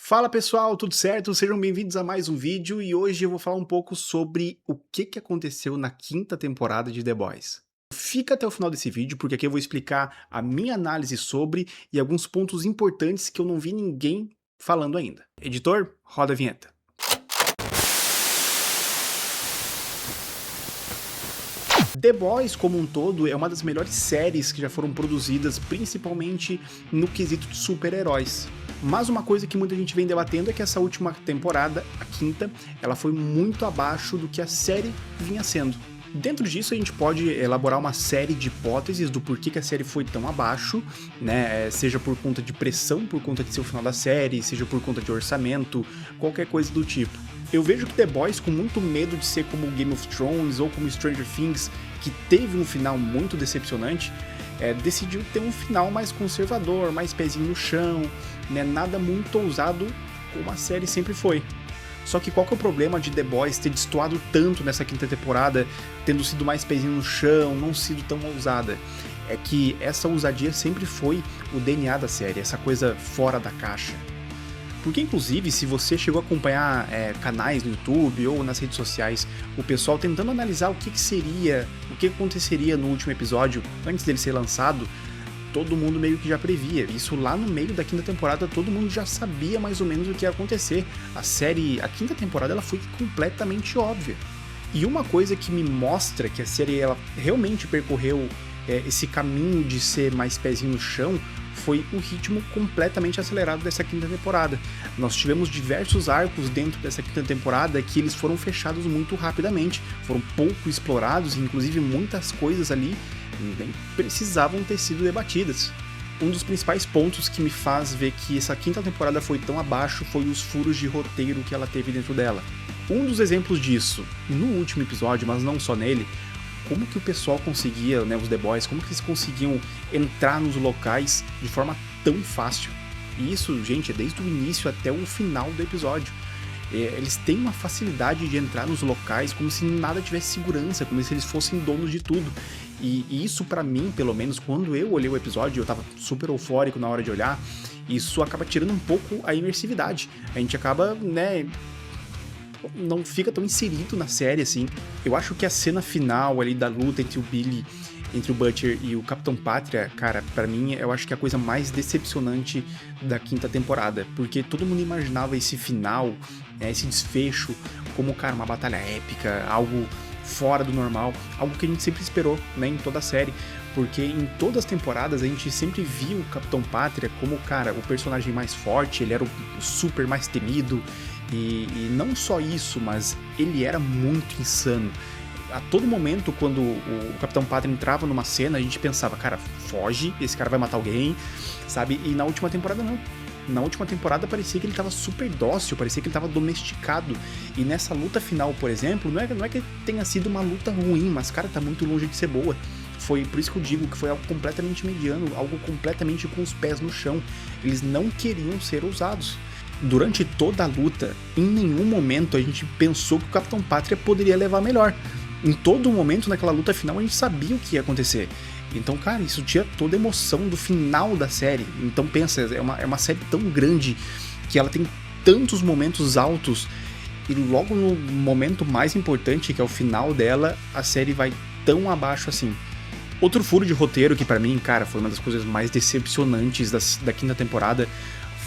Fala pessoal, tudo certo? Sejam bem-vindos a mais um vídeo e hoje eu vou falar um pouco sobre o que aconteceu na quinta temporada de The Boys. Fica até o final desse vídeo porque aqui eu vou explicar a minha análise sobre e alguns pontos importantes que eu não vi ninguém falando ainda. Editor, roda a vinheta. The Boys, como um todo, é uma das melhores séries que já foram produzidas, principalmente no quesito de super-heróis. Mas uma coisa que muita gente vem debatendo é que essa última temporada, a quinta, ela foi muito abaixo do que a série vinha sendo. Dentro disso a gente pode elaborar uma série de hipóteses do porquê que a série foi tão abaixo, né? Seja por conta de pressão, por conta de ser o final da série, seja por conta de orçamento, qualquer coisa do tipo. Eu vejo que The Boys, com muito medo de ser como Game of Thrones ou como Stranger Things, que teve um final muito decepcionante, decidiu ter um final mais conservador, mais pezinho no chão, né? Nada muito ousado como a série sempre foi. Só que qual que é o problema de The Boys ter destoado tanto nessa quinta temporada, tendo sido mais pezinho no chão, não sido tão ousada? É que essa ousadia sempre foi o DNA da série, essa coisa fora da caixa. Porque, inclusive, se você chegou a acompanhar canais no YouTube ou nas redes sociais, o pessoal tentando analisar o que seria, o que aconteceria no último episódio, antes dele ser lançado, todo mundo meio que já previa. Isso lá no meio da quinta temporada, todo mundo já sabia mais ou menos o que ia acontecer. A quinta temporada, ela foi completamente óbvia. E uma coisa que me mostra que a série ela realmente percorreu esse caminho de ser mais pezinho no chão foi o ritmo completamente acelerado dessa quinta temporada. Nós tivemos diversos arcos dentro dessa quinta temporada que eles foram fechados muito rapidamente, foram pouco explorados e inclusive muitas coisas ali nem precisavam ter sido debatidas. Um dos principais pontos que me faz ver que essa quinta temporada foi tão abaixo foi os furos de roteiro que ela teve dentro dela. Um dos exemplos disso, no último episódio, mas não só nele, como que o pessoal conseguia, né, os The Boys, como que eles conseguiam entrar nos locais de forma tão fácil. E isso, gente, é desde o início até o final do episódio. Eles têm uma facilidade de entrar nos locais como se nada tivesse segurança, como se eles fossem donos de tudo. E isso pra mim, pelo menos, quando eu olhei o episódio, eu tava super eufórico na hora de olhar, isso acaba tirando um pouco a imersividade. A gente acaba, né, não fica tão inserido na série, assim. Eu acho que a cena final ali da luta entre o Billy, entre o Butcher e o Capitão Pátria, cara, pra mim, eu acho que é a coisa mais decepcionante da quinta temporada, porque todo mundo imaginava esse final, esse desfecho, como, cara, uma batalha épica, algo fora do normal, algo que a gente sempre esperou, né, em toda a série, porque em todas as temporadas a gente sempre viu o Capitão Pátria como, cara, o personagem mais forte, ele era o super mais temido, e não só isso, mas ele era muito insano. A todo momento, quando o Capitão Pátria entrava numa cena, a gente pensava, cara, foge, esse cara vai matar alguém, sabe? E na última temporada não. Na última temporada parecia que ele tava super dócil, parecia que ele tava domesticado. E nessa luta final, por exemplo, não é que tenha sido uma luta ruim, mas, cara, tá muito longe de ser boa. Foi por isso que eu digo que foi algo completamente mediano, algo completamente com os pés no chão. Eles não queriam ser ousados. Durante toda a luta, em nenhum momento a gente pensou que o Capitão Pátria poderia levar melhor. Em todo momento, naquela luta final, a gente sabia o que ia acontecer. Então, cara, isso tira toda a emoção do final da série. Então, pensa, é uma série tão grande que ela tem tantos momentos altos e logo no momento mais importante, que é o final dela, a série vai tão abaixo assim. Outro furo de roteiro que pra mim, cara, foi uma das coisas mais decepcionantes da quinta temporada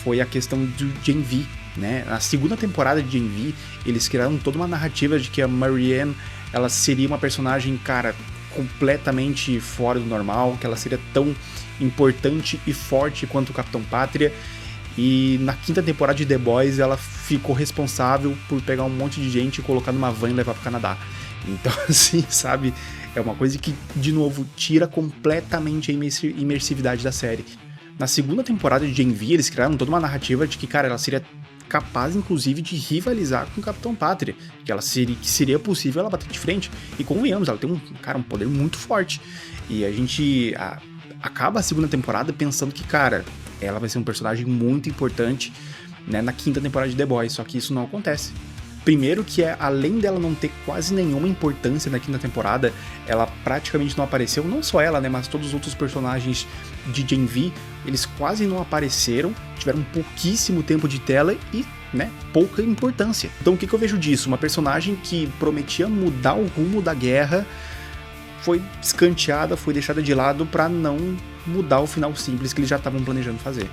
foi a questão do Gen V, né? Na segunda temporada de Gen V, eles criaram toda uma narrativa de que a Marianne, ela seria uma personagem, cara, completamente fora do normal, que ela seria tão importante e forte quanto o Capitão Pátria. E na quinta temporada de The Boys, ela ficou responsável por pegar um monte de gente e colocar numa van e levar pro Canadá. Então, assim, sabe? É uma coisa que, de novo, tira completamente a imersividade da série. Na segunda temporada de Gen V, eles criaram toda uma narrativa de que, cara, ela seria capaz, inclusive, de rivalizar com o Capitão Pátria, que seria possível ela bater de frente. E convenhamos, ela tem um poder muito forte. E a gente acaba a segunda temporada pensando que, cara, ela vai ser um personagem muito importante, né, na quinta temporada de The Boys, só que isso não acontece. Primeiro que além dela não ter quase nenhuma importância na quinta temporada, ela praticamente não apareceu, não só ela, né, mas todos os outros personagens de Gen V, eles quase não apareceram, tiveram pouquíssimo tempo de tela e, né, pouca importância. Então o que eu vejo disso? Uma personagem que prometia mudar o rumo da guerra foi escanteada, foi deixada de lado pra não mudar o final simples que eles já estavam planejando fazer.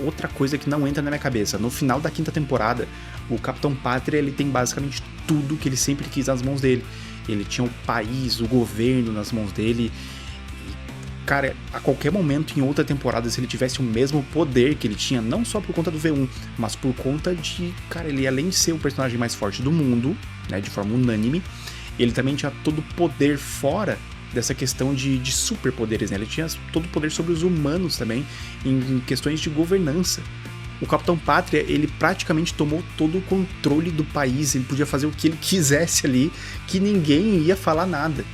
Outra coisa que não entra na minha cabeça, no final da quinta temporada, o Capitão Pátria, ele tem basicamente tudo que ele sempre quis nas mãos dele. Ele tinha o país, o governo nas mãos dele. E, cara, a qualquer momento em outra temporada, se ele tivesse o mesmo poder que ele tinha, não só por conta do V1, mas por conta de, cara, ele além de ser o personagem mais forte do mundo, né, de forma unânime, ele também tinha todo o poder fora dessa questão de superpoderes, né? Ele tinha todo o poder sobre os humanos também, em questões de governança. O Capitão Pátria, ele praticamente tomou todo o controle do país, ele podia fazer o que ele quisesse ali, que ninguém ia falar nada.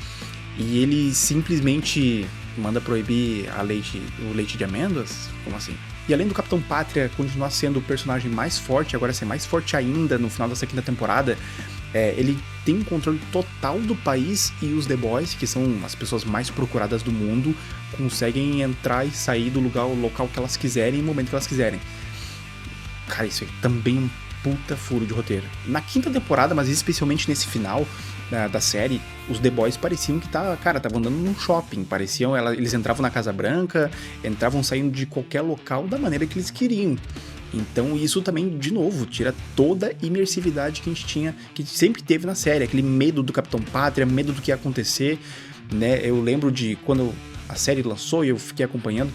E ele simplesmente manda proibir o leite de amêndoas? Como assim? E além do Capitão Pátria continuar sendo o personagem mais forte, agora ser mais forte ainda no final dessa quinta temporada, ele tem um controle total do país e os The Boys, que são as pessoas mais procuradas do mundo, conseguem entrar e sair do local que elas quiserem, no momento que elas quiserem. Cara, isso aí também é um puta furo de roteiro. Na quinta temporada, mas especialmente nesse final da série, os The Boys pareciam que estavam andando num shopping, eles entravam na Casa Branca, entravam saindo de qualquer local da maneira que eles queriam. Então isso também, de novo, tira toda a imersividade que a gente tinha, que sempre teve na série, aquele medo do Capitão Pátria, medo do que ia acontecer, né? Eu lembro de quando a série lançou e eu fiquei acompanhando,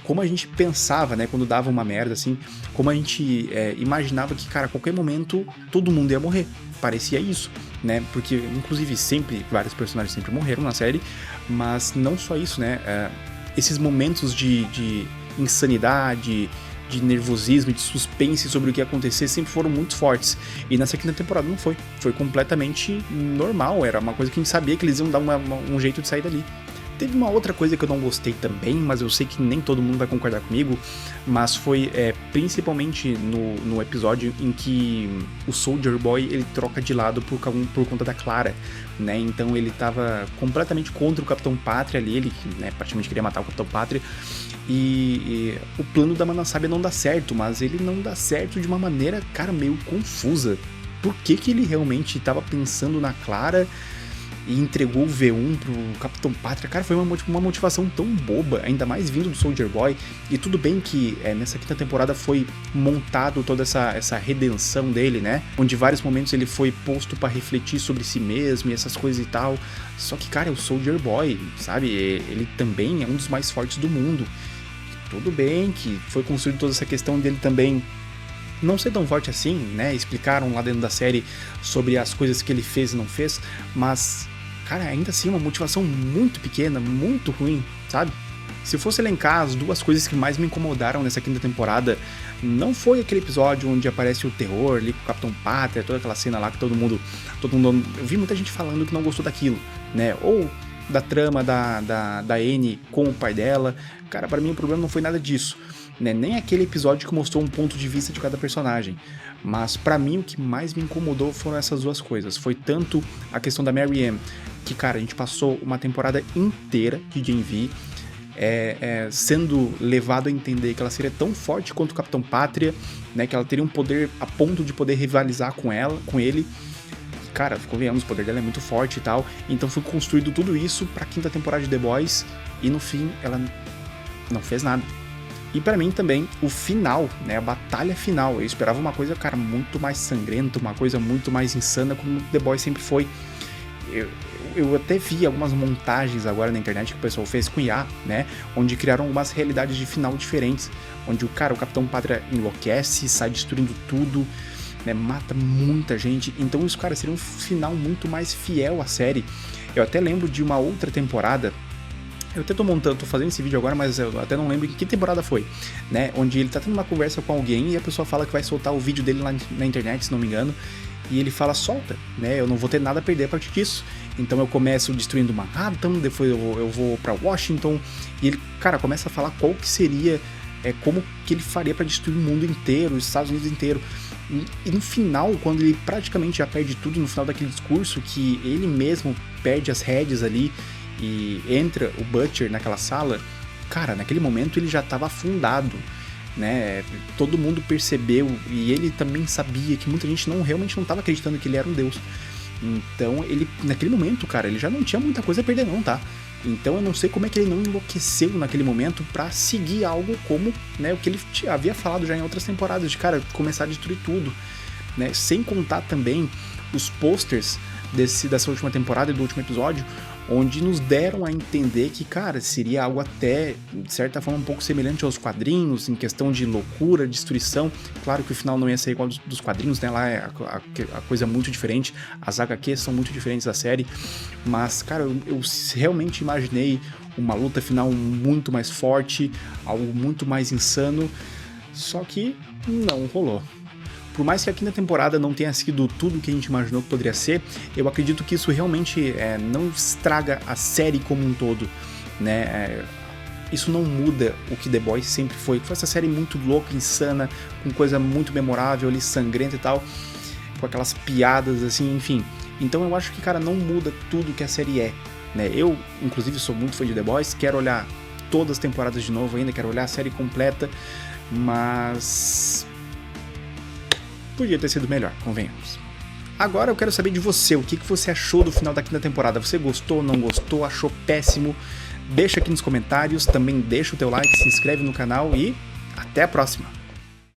como a gente pensava, né, quando dava uma merda, assim, como a gente imaginava que, cara, a qualquer momento todo mundo ia morrer. Parecia isso, né? Porque, inclusive, vários personagens sempre morreram na série, mas não só isso, né? Esses momentos de insanidade, de nervosismo e de suspense sobre o que ia acontecer sempre foram muito fortes. E nessa quinta temporada não foi. Foi completamente normal, era uma coisa que a gente sabia que eles iam dar um jeito de sair dali. Teve uma outra coisa que eu não gostei também, mas eu sei que nem todo mundo vai concordar comigo, mas foi principalmente no episódio em que o Soldier Boy ele troca de lado por conta da Clara, né? Então ele tava completamente contra o Capitão Pátria ali, ele, né, praticamente queria matar o Capitão Pátria, e o plano da Manassábia não dá certo, mas ele não dá certo de uma maneira, cara, meio confusa. Por que ele realmente tava pensando na Clara e entregou o V1 pro Capitão Pátria? Cara, foi uma motivação tão boba, ainda mais vindo do Soldier Boy. E tudo bem que nessa quinta temporada foi montado toda essa redenção dele, né? Onde em vários momentos ele foi posto pra refletir sobre si mesmo e essas coisas e tal. Só que, cara, é o Soldier Boy, sabe? Ele também é um dos mais fortes do mundo. Tudo bem que foi construída toda essa questão dele também não ser tão forte assim, né? Explicaram lá dentro da série sobre as coisas que ele fez e não fez, mas, cara, ainda assim uma motivação muito pequena, muito ruim, sabe? Se eu fosse elencar as duas coisas que mais me incomodaram nessa quinta temporada, não foi aquele episódio onde aparece o terror ali com o Capitão Pátria, toda aquela cena lá que todo mundo... Eu vi muita gente falando que não gostou daquilo, né? Ou da trama da Anne com o pai dela. Cara, pra mim o problema não foi nada disso, né? Nem aquele episódio que mostrou um ponto de vista de cada personagem. Mas pra mim o que mais me incomodou foram essas duas coisas. Foi tanto a questão da Mary Ann, que, cara, a gente passou uma temporada inteira de Gen V sendo levado a entender que ela seria tão forte quanto o Capitão Pátria, né? Que ela teria um poder a ponto de poder rivalizar com ele. Cara, convenhamos, o poder dela é muito forte e tal. Então foi construído tudo isso pra quinta temporada de The Boys. E no fim, ela não fez nada. E pra mim também, o final, né, a batalha final, eu esperava uma coisa, cara, muito mais sangrenta, uma coisa muito mais insana, como The Boys sempre foi. Eu até vi algumas montagens agora na internet que o pessoal fez com IA, né, onde criaram algumas realidades de final diferentes, onde o Capitão Pátria enlouquece, sai destruindo tudo, né, mata muita gente. Então isso, cara, seria um final muito mais fiel à série. Eu até lembro de uma outra temporada, eu até tô fazendo esse vídeo agora, mas eu até não lembro em que temporada foi, né? Onde ele tá tendo uma conversa com alguém e a pessoa fala que vai soltar o vídeo dele lá na internet, se não me engano, e ele fala, solta, né? Eu não vou ter nada a perder a partir disso. Então eu começo destruindo Manhattan, depois eu vou pra Washington, e ele, cara, começa a falar qual que seria como que ele faria para destruir o mundo inteiro, os Estados Unidos inteiro. E no final, quando ele praticamente já perde tudo, no final daquele discurso, que ele mesmo perde as rédeas ali e entra o Butcher naquela sala, cara, naquele momento ele já estava afundado, né? Todo mundo percebeu e ele também sabia que muita gente realmente não estava acreditando que ele era um deus. Então ele, naquele momento, cara, ele já não tinha muita coisa a perder não, tá? Então eu não sei como é que ele não enlouqueceu naquele momento pra seguir algo como, né, o que ele havia falado já em outras temporadas, de, cara, começar a destruir tudo, né? Sem contar também os posters dessa última temporada e do último episódio, onde nos deram a entender que, cara, seria algo até, de certa forma, um pouco semelhante aos quadrinhos, em questão de loucura, destruição. Claro que o final não ia ser igual dos quadrinhos, né? Lá é a coisa muito diferente, as HQs são muito diferentes da série, mas, cara, eu realmente imaginei uma luta final muito mais forte, algo muito mais insano, só que não rolou. Por mais que a quinta temporada não tenha sido tudo o que a gente imaginou que poderia ser, eu acredito que isso realmente não estraga a série como um todo, né? Isso não muda o que The Boys sempre foi. Foi essa série muito louca, insana, com coisa muito memorável ali, sangrenta e tal, com aquelas piadas assim, enfim. Então eu acho que, cara, não muda tudo que a série é, né? Eu, inclusive, sou muito fã de The Boys, quero olhar todas as temporadas de novo ainda, quero olhar a série completa, mas podia ter sido melhor, convenhamos. Agora eu quero saber de você, o que você achou do final da quinta temporada? Você gostou, não gostou, achou péssimo? Deixa aqui nos comentários, também deixa o teu like, se inscreve no canal e até a próxima!